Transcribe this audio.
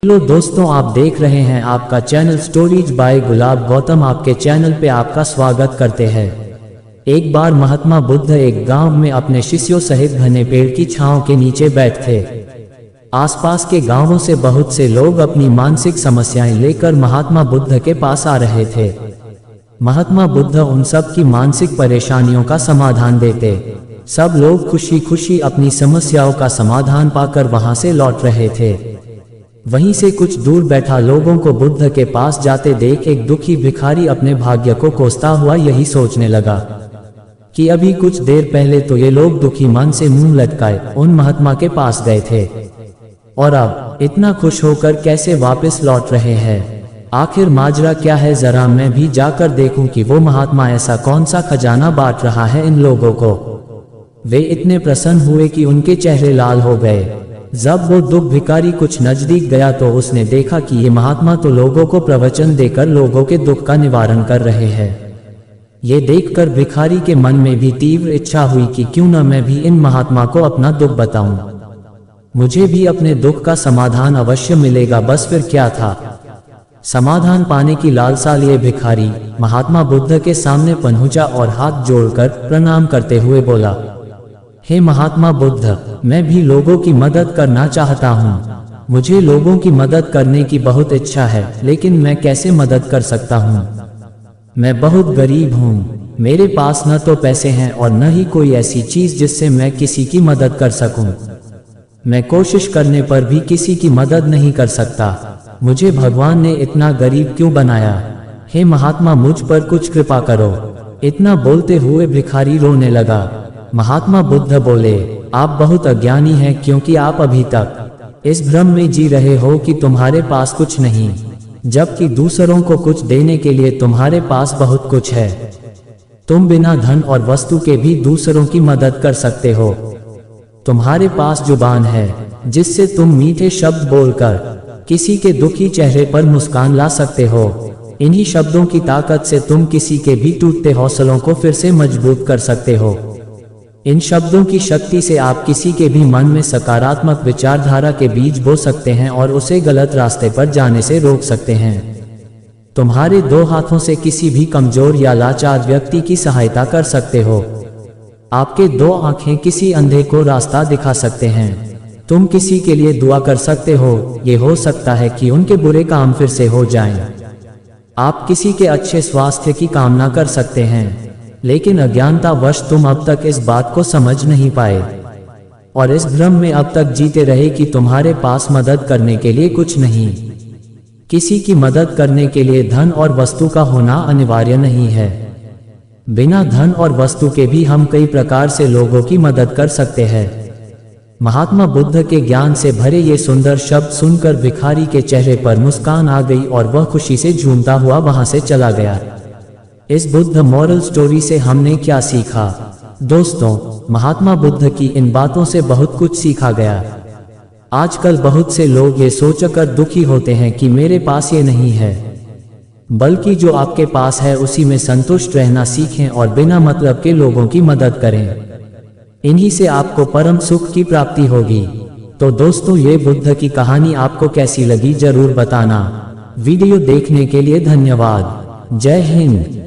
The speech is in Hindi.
हेलो दोस्तों, आप देख रहे हैं आपका चैनल स्टोरीज बाय गुलाब गौतम। आपके चैनल पे आपका स्वागत करते हैं। एक बार महात्मा बुद्ध एक गांव में अपने शिष्यों सहित घने पेड़ की छांव के नीचे बैठे थे। आसपास के गांवों से बहुत से लोग अपनी मानसिक समस्याएं लेकर महात्मा बुद्ध के पास आ रहे थे। महात्मा बुद्ध उन सब की मानसिक परेशानियों का समाधान देते। सब लोग खुशी खुशी अपनी समस्याओं का समाधान पाकर वहां से लौट रहे थे। वहीं से कुछ दूर बैठा लोगों को बुद्ध के पास जाते देख एक दुखी भिखारी अपने भाग्य को कोसता हुआ यही सोचने लगा कि अभी कुछ देर पहले तो ये लोग दुखी मन से मुंह लटकाए उन महात्मा के पास गए थे, और अब इतना खुश होकर कैसे वापस लौट रहे हैं। आखिर माजरा क्या है, जरा मैं भी जाकर देखूं कि वो महात्मा ऐसा कौन सा खजाना बांट रहा है इन लोगों को। वे इतने प्रसन्न हुए कि उनके चेहरे लाल हो गए। जब वो दुख भिखारी कुछ नजदीक गया तो उसने देखा कि ये महात्मा तो लोगों को प्रवचन देकर लोगों के दुख का निवारण कर रहे हैं। ये देखकर भिखारी के मन में भी तीव्र इच्छा हुई कि क्यों न मैं भी इन महात्मा को अपना दुख बताऊं, मुझे भी अपने दुख का समाधान अवश्य मिलेगा। बस फिर क्या था, समाधान पाने की लालसा लिए भिखारी महात्मा बुद्ध के सामने पहुंचा और हाथ जोड़कर प्रणाम करते हुए बोला, हे महात्मा बुद्ध, मैं भी लोगों की मदद करना चाहता हूँ। मुझे लोगों की मदद करने की बहुत इच्छा है, लेकिन मैं कैसे मदद कर सकता हूँ। मैं बहुत गरीब हूँ, मेरे पास न तो पैसे हैं और न ही कोई ऐसी चीज जिससे मैं किसी की मदद कर सकूँ। मैं कोशिश करने पर भी किसी की मदद नहीं कर सकता। मुझे भगवान ने इतना गरीब क्यों बनाया। हे महात्मा, मुझ पर कुछ कृपा करो। इतना बोलते हुए भिखारी रोने लगा। महात्मा बुद्ध बोले, आप बहुत अज्ञानी हैं, क्योंकि आप अभी तक इस भ्रम में जी रहे हो कि तुम्हारे पास कुछ नहीं, जबकि दूसरों को कुछ देने के लिए तुम्हारे पास बहुत कुछ है। तुम बिना धन और वस्तु के भी दूसरों की मदद कर सकते हो। तुम्हारे पास जुबान है जिससे तुम मीठे शब्द बोलकर किसी के दुखी चेहरे पर मुस्कान ला सकते हो। इन्हीं शब्दों की ताकत से तुम किसी के भी टूटते हौसलों को फिर से मजबूत कर सकते हो। इन शब्दों की शक्ति से आप किसी के भी मन में सकारात्मक विचारधारा के बीज बो सकते हैं और उसे गलत रास्ते पर जाने से रोक सकते हैं। तुम्हारे दो हाथों से किसी भी कमजोर या लाचार व्यक्ति की सहायता कर सकते हो। आपके दो आंखें किसी अंधे को रास्ता दिखा सकते हैं। तुम किसी के लिए दुआ कर सकते हो, ये हो सकता है कि उनके बुरे काम फिर से हो जाएं। आप किसी के अच्छे स्वास्थ्य की कामना कर सकते हैं, लेकिन अज्ञानतावश तुम अब तक इस बात को समझ नहीं पाए और इस भ्रम में अब तक जीते रहे कि तुम्हारे पास मदद करने के लिए कुछ नहीं। किसी की मदद करने के लिए धन और वस्तु का होना अनिवार्य नहीं है। बिना धन और वस्तु के भी हम कई प्रकार से लोगों की मदद कर सकते हैं। महात्मा बुद्ध के ज्ञान से भरे ये सुंदर शब्द सुनकर भिखारी के चेहरे पर मुस्कान आ गई और वह खुशी से झूमता हुआ वहां से चला गया। इस बुद्ध मॉरल स्टोरी से हमने क्या सीखा? दोस्तों, महात्मा बुद्ध की इन बातों से बहुत कुछ सीखा गया। आजकल बहुत से लोग ये सोचकर दुखी होते हैं कि मेरे पास ये नहीं है, बल्कि जो आपके पास है उसी में संतुष्ट रहना सीखें और बिना मतलब के लोगों की मदद करें। इन्हीं से आपको परम सुख की प्राप्ति होगी। तो दोस्तों, ये बुद्ध की कहानी आपको कैसी लगी जरूर बताना। वीडियो देखने के लिए धन्यवाद। जय हिंद।